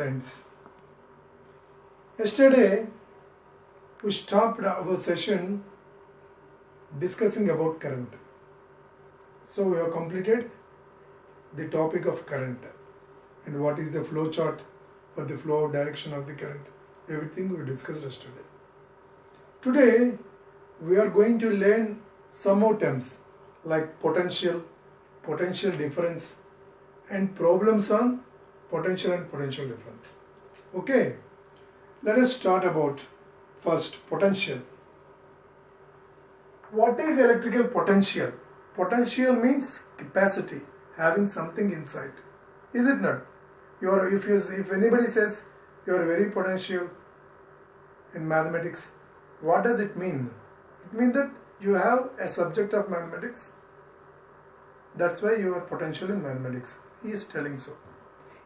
friends. Yesterday we stopped our session discussing about current. So we have completed the topic of current and what is the flow chart for the flow direction of the current. Everything we discussed yesterday. Today we are going to learn some more terms like potential, potential difference and problems on potential and potential difference. Okay, let us start about first potential. What is electrical potential? Potential means capacity, having something inside. Is it not? If anybody says you are very potential in mathematics, what does it mean? It means that you have a subject of mathematics. That's why you are potential in mathematics. He is telling so.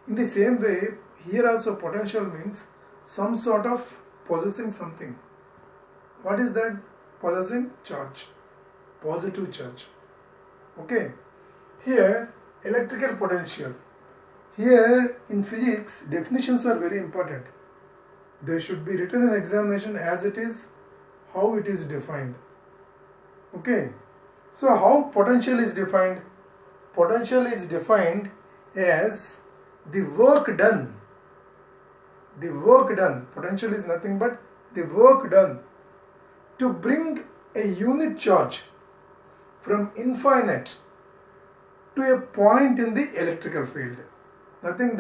In the same way, here also potential means some sort of possessing something. What is that? Possessing charge, positive charge. Okay. Here, electrical potential. Here in physics, definitions are very important. They should be written in examination as it is, how it is defined. Okay. So how potential is defined? Potential is defined as the work done. The work done. Potential is nothing but the work done to bring a unit charge from infinite to a point in the electrical field. Nothing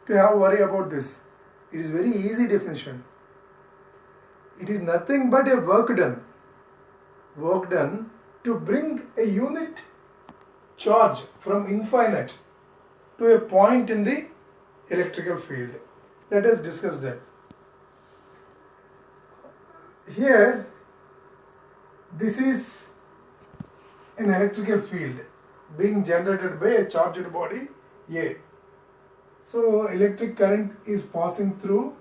to have worry about this. It is very easy definition. It is nothing but a work done. Work done to bring a unit charge from infinite to a point in the electrical field. Let us discuss that. Here, this is an electrical field being generated by a charged body A. So, electric current is passing through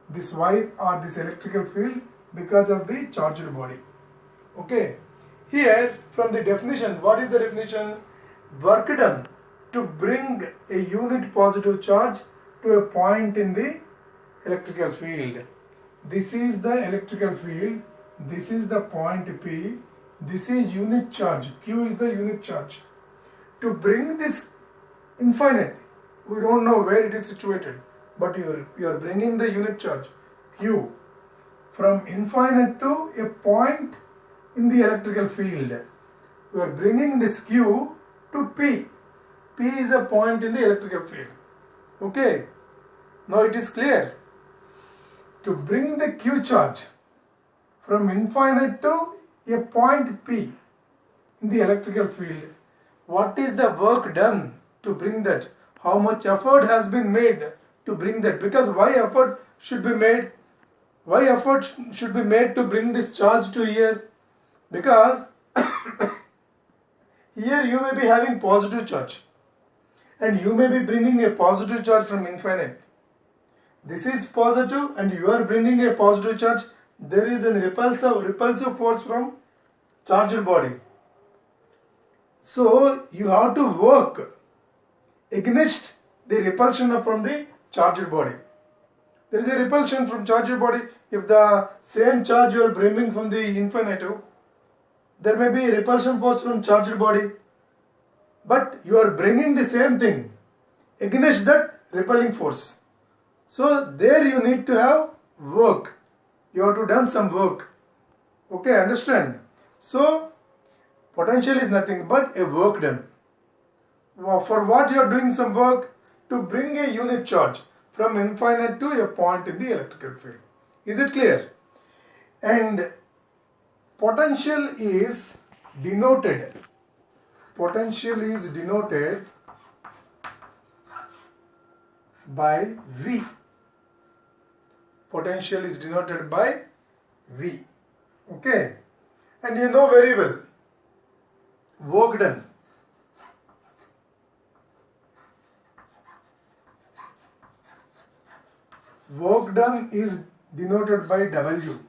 this wire or this electrical field because of the charged body. Okay. Here, from the definition, what is the definition? Work done to bring a unit positive charge to a point in the electrical field. This is the electrical field. This is the point P. This is unit charge. Q is the unit charge. To bring this infinite, we don't know where it is situated, but you are bringing the unit charge Q from infinite to a point in the electrical field. We are bringing this Q to P. P is a point in the electrical field. Okay. Now it is clear. To bring the Q charge from infinite to a point P in the electrical field, what is the work done to bring that? How much effort has been made to bring that? Because why effort should be made? Why effort should be made to bring this charge to here? Because here you may be having positive charge and you may be bringing a positive charge from infinite. This is positive and you are bringing a positive charge. There is a repulsive force from charged body. So you have to work against the repulsion from the charged body. There is a repulsion from charged body. If the same charge you are bringing from the infinitive, there may be a repulsion force from charged body. But you are bringing the same thing against that repelling force. So there you need to have work. You have to done some work. Okay, understand? So potential is nothing but a work done. For what you are doing some work? To bring a unit charge from infinite to a point in the electrical field. Is it clear? And potential is denoted. Potential is denoted by V. Potential is denoted by V. Okay. And you know very well, work done. Work done is denoted by W.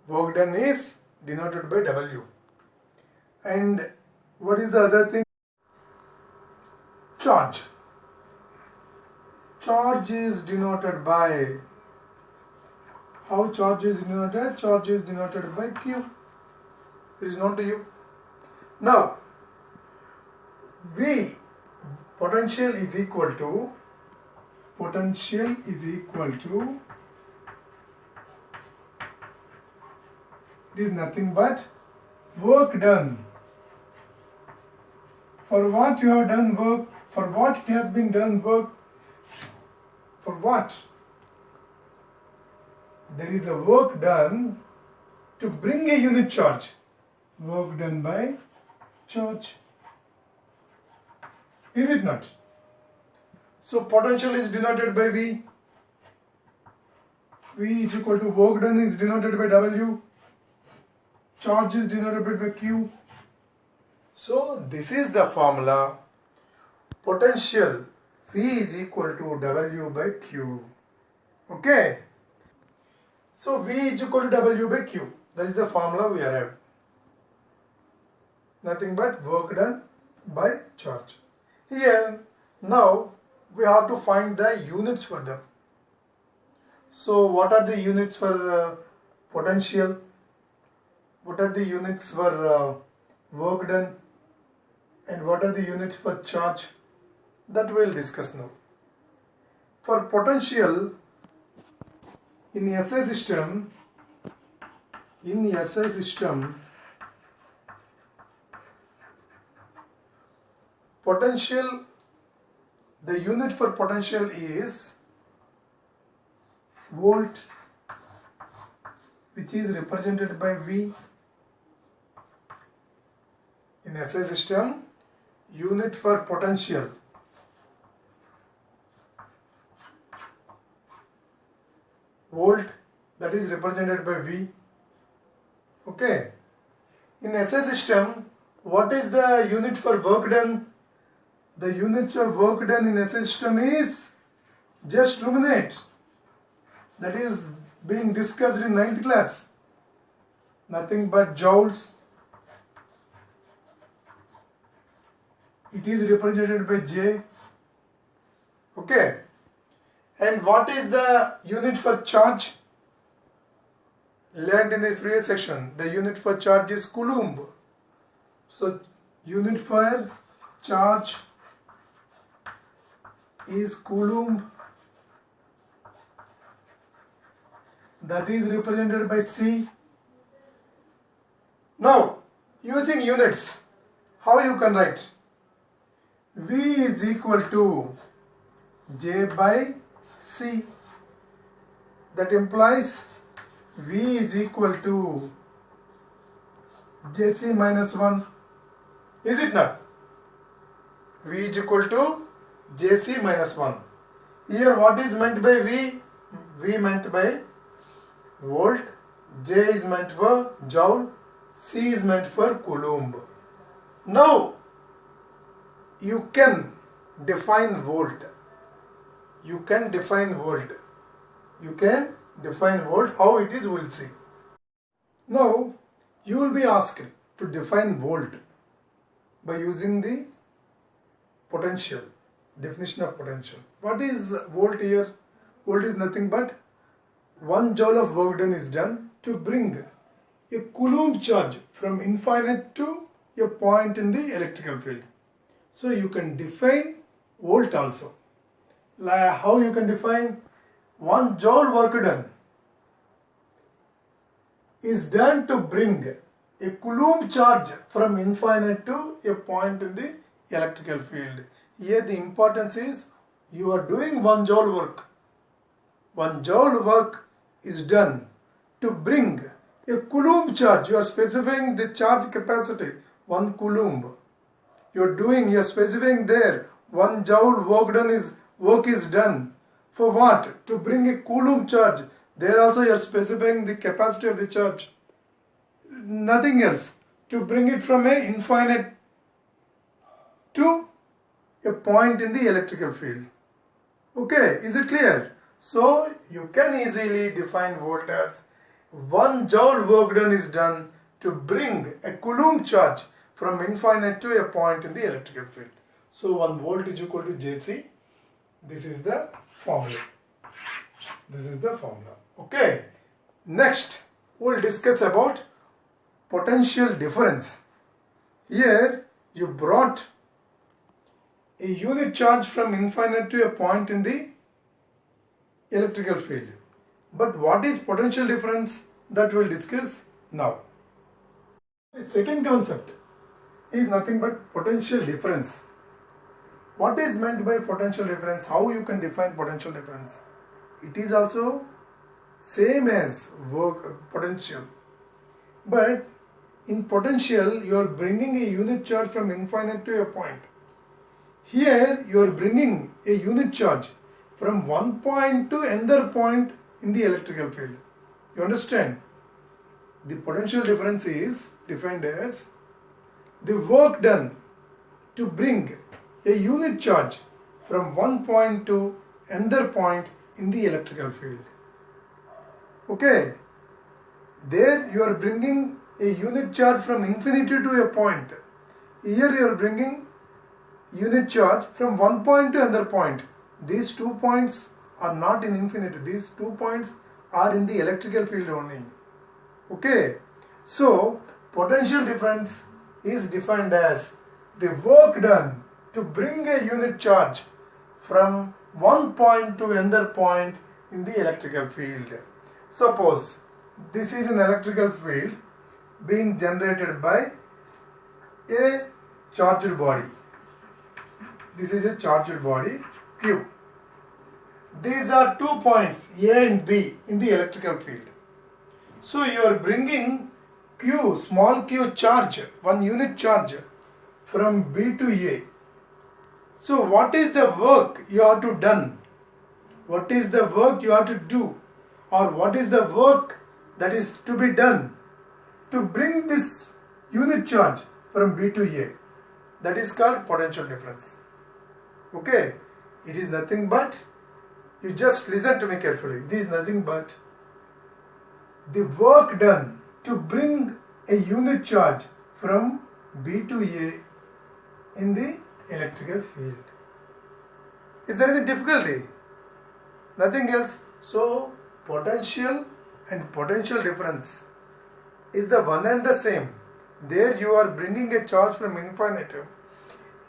Work done is denoted by W. And what is the other thing? Charge. Charge is denoted by, how charge is denoted? Charge is denoted by Q. It is known to you. Now, V, potential is equal to, it is nothing but work done. For what you have done work, for what it has been done work, for what? There is a work done to bring a unit charge. Work done by charge. Is it not? So potential is denoted by V. V is equal to work done is denoted by W. Charge is denoted by Q. So this is the formula. Potential V is equal to W by Q. Okay. So V is equal to W by Q. That is the formula we arrived. Nothing but work done by charge. Here now we have to find the units for them. So what are the units for potential? What are the units for work done? And what are the units for charge? That we will discuss now. For potential, in SI system, potential, the unit for potential is volt, which is represented by V. In SI system, unit for potential volt, that is represented by V. Okay. In SI system, what is the unit for work done? The unit for work done in SI system is just ruminate. That is being discussed in 9th class. Nothing but joules. It is represented by J. Okay. And what is the unit for charge? Learned in the previous section. The unit for charge is Coulomb. So unit for charge is Coulomb. That is represented by C. Now, using units, how you can write? V is equal to J by C. That implies V is equal to JC minus 1. Is it not? V is equal to JC minus 1. Here what is meant by V? V meant by volt, J is meant for joule, C is meant for Coulomb. Now you can define volt. You can define volt. How it is, we will see. Now you will be asked to define volt by using the potential, definition of potential. What is volt here? Volt is nothing but 1 joule of work done is done to bring a Coulomb charge from infinite to a point in the electrical field. So you can define volt also. Like how you can define 1 joule work done is done to bring a Coulomb charge from infinite to a point in the electrical field. Here the importance is you are doing 1 joule work. 1 joule work is done to bring a Coulomb charge. You are specifying the charge capacity 1 Coulomb. You are specifying there 1 joule work is done. For what? To bring a Coulomb charge. There also you are specifying the capacity of the charge. Nothing else. To bring it from a infinite to a point in the electrical field. Okay, is it clear? So you can easily define volt as 1 joule work done is done to bring a Coulomb charge from infinite to a point in the electrical field. So 1 volt is equal to JC. This is the formula. This is the formula. Okay. Next, we'll discuss about potential difference. Here, you brought a unit charge from infinite to a point in the electrical field. But what is potential difference? That we'll discuss now. The second concept is nothing but potential difference. What is meant by potential difference? How you can define potential difference? It is also same as work potential. But in potential, you are bringing a unit charge from infinite to a point. Here, you are bringing a unit charge from one point to another point in the electrical field. You understand? The potential difference is defined as the work done to bring a unit charge from one point to another point in the electrical field. Okay? There you are bringing a unit charge from infinity to a point. Here you are bringing unit charge from one point to another point. These 2 points are not in infinity. These 2 points are in the electrical field only. Okay? So, potential difference is defined as the work done to bring a unit charge from one point to another point in the electrical field. Suppose this is an electrical field being generated by a charged body. This is a charged body Q. These are 2 points A and B in the electrical field. So you are bringing Q, small q charge, one unit charge from B to A. So what is the work you have to done? What is the work you have to do? Or what is the work that is to be done to bring this unit charge from B to A? That is called potential difference. Okay? It is nothing but, you just listen to me carefully, it is nothing but the work done to bring a unit charge from B to A in the electrical field. Is there any difficulty? Nothing else. So, potential and potential difference is the one and the same. There you are bringing a charge from infinitum.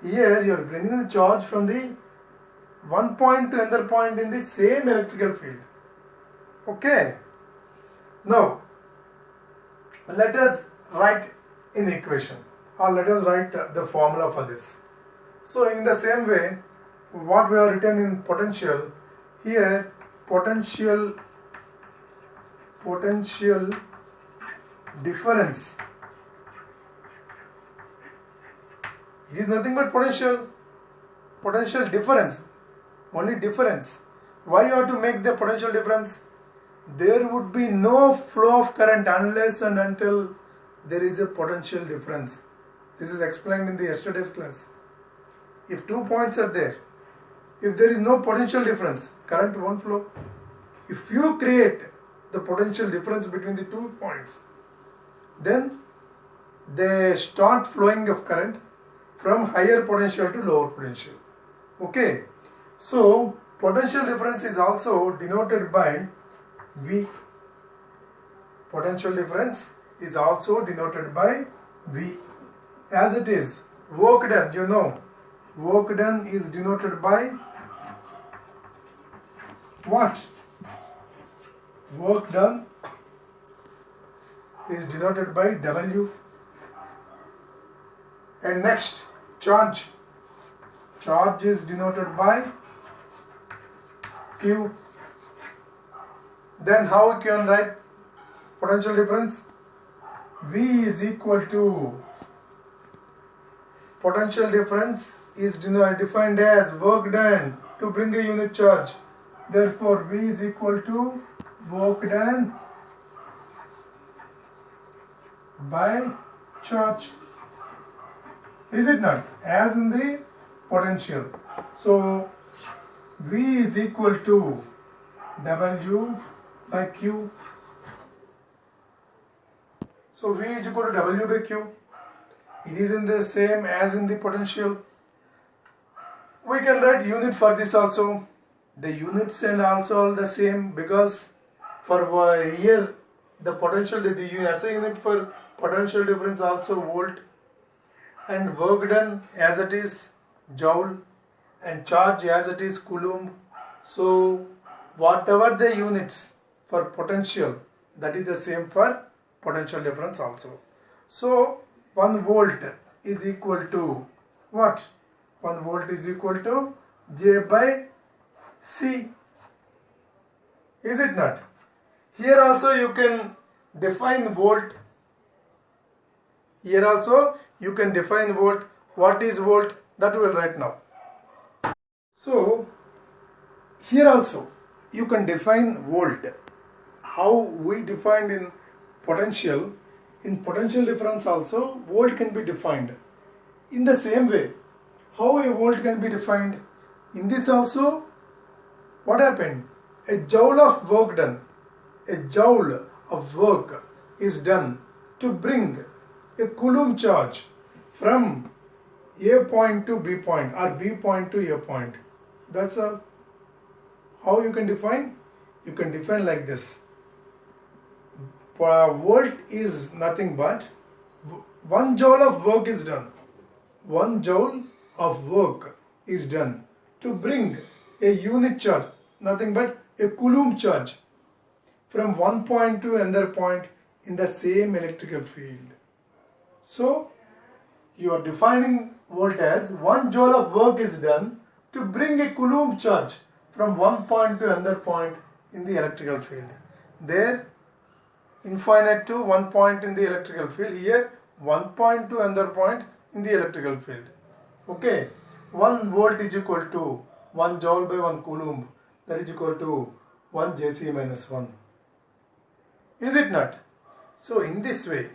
Here you are bringing the charge from the one point to another point in the same electrical field. Okay. Now, let us write in equation, or let us write the formula for this. So, in the same way, what we have written in potential, here potential difference is nothing but potential difference, only difference. Why you have to make the potential difference? There would be no flow of current unless and until there is a potential difference. This is explained in the yesterday's class. If 2 points are there, if there is no potential difference, current won't flow. If you create the potential difference between the 2 points, then they start flowing of current from higher potential to lower potential. Okay. So, potential difference is also denoted by V. Potential difference is also denoted by V. As it is, work done, you know, work done is denoted by what? Work done is denoted by W. And next, charge. Charge is denoted by Q. Then how we can write potential difference? V is equal to, potential difference is defined as work done to bring a unit charge. Therefore, V is equal to work done by charge. Is it not? As in the potential. So, V is equal to W by Q. So, V is equal to W by Q. It is in the same as in the potential. We can write unit for this also. the units and also all the same, because for here the potential, the SI unit for potential difference also volt, and work done as it is joule, and charge as it is coulomb. So whatever the units for potential, that is the same for potential difference also. So 1 volt is equal to what? 1 volt is equal to J by C. Is it not? Here also you can define volt. Here also you can define volt. What is volt? That we will write now. So here also you can define volt. How we defined in potential, in potential difference also volt can be defined. In the same way, how a volt can be defined? In this also, what happened? A joule of work done. A joule of work is done to bring a coulomb charge from A point to B point or B point to A point. That's all. How you can define? You can define like this. Volt is nothing but 1 joule of work is done. 1 joule of work is done to bring a unit charge, nothing but a coulomb charge, from one point to another point in the same electrical field. So you are defining volt as 1 joule of work is done to bring a coulomb charge from one point to another point in the electrical field. There, infinite to one point in the electrical field. Here, 1 point to another point in the electrical field. Okay, 1 volt is equal to 1 joule by 1 coulomb. That is equal to 1 Jc minus 1. Is it not? So in this way,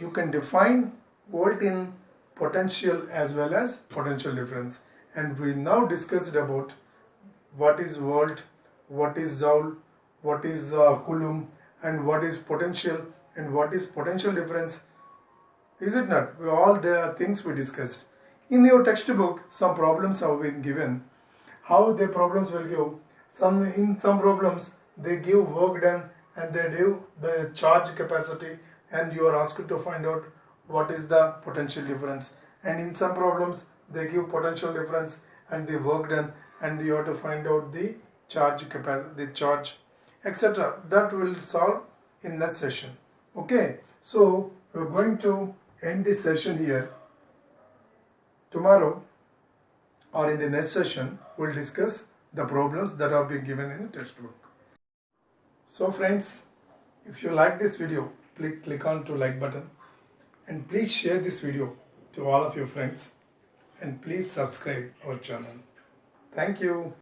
you can define volt in potential as well as potential difference. And we now discussed about what is volt, what is joule, what is coulomb, and what is potential and what is potential difference. Is it not? All the things we discussed. In your textbook, some problems have been given. How the problems will give? In some problems, they give work done and they give the charge capacity, and you are asked to find out what is the potential difference. And in some problems, they give potential difference and the work done, and you have to find out the charge capacity, the charge, etc. That will solve in next session. Okay, so we are going to end this session here. Tomorrow or in the next session, we will discuss the problems that have been given in the textbook. So friends, if you like this video, please click on to like button, and please share this video to all of your friends, and please subscribe our channel. Thank you.